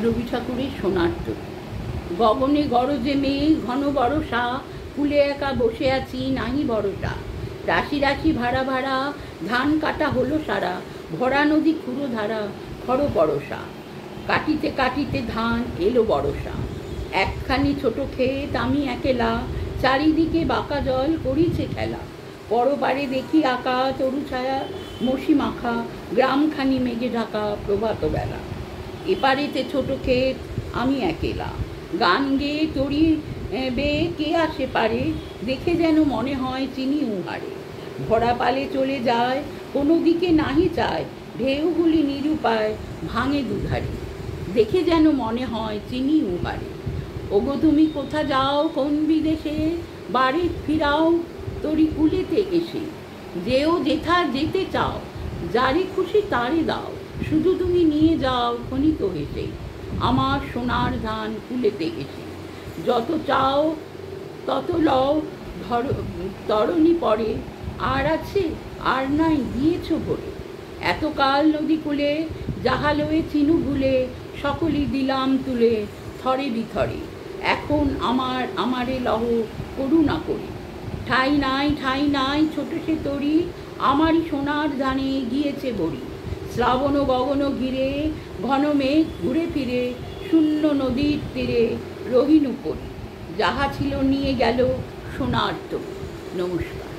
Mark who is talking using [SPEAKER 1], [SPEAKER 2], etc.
[SPEAKER 1] রবি ঠাকুরের সোনার তরী। গগনে গরজে মেঘ ঘন বরষা, কুলে একা বসে আছি নাহি ভরসা। রাশি রাশি ভাড়া ভাড়া ধান কাটা হলো সারা, ভরা নদী খুঁড়ো ধারা খড় পরশা। কাটিতে কাটিতে ধান এলো বরষা, একখানি ছোট ক্ষেত আমি একেলা, চারিদিকে বাঁকা জল করিছে খেলা। পরপারে দেখি আঁকা তরু ছায়া মসি মাখা, গ্রামখানি মেঘে ঢাকা প্রভাত বেলা। এপারেতে ছোট ক্ষেত আমি একেলা, গান গেয়ে তরি বেয়ে কে আসে পারে, দেখে যেন মনে হয় চিনি উহারে। ভরা পালে চলে যায় কোনো দিকে নাহি চায়, ঢেউগুলি নিরুপায় ভাঙে দুধারে, দেখে যেন মনে হয় চিনি উহারে। ওগো তুমি কোথা যাও কোন বিদেশে, বাড়ি ফিরাও তরি কুলেতে এসে। যেও যেথা যেতে চাও, যারে খুশি তারে দাও, শুধু তুমি নিয়ে যাও ক্ষণিক হেসে আমার সোনার ধান কুলেতে এসে। যত চাও তত লও তরণী পরে, আর আছে আর নাই দিয়েছ ভরে। এতকাল নদী কূলে যাহা লয়ে চিনু ভুলে, সকলই দিলাম তুলে থরে বিথরে। এখন আমারে লহ করুণা করে, ঠাই নাই ছোট সে তরি, আমারই সোনার ধানে গিয়েছে বড়ি। শ্রাবণ গগন ঘিরে ঘন মেঘ ঘুরে ফিরে, শূন্য নদীর তীরে রহিনু পরি। যাহা ছিল নিয়ে গেল সোনার তরি। নমস্কার।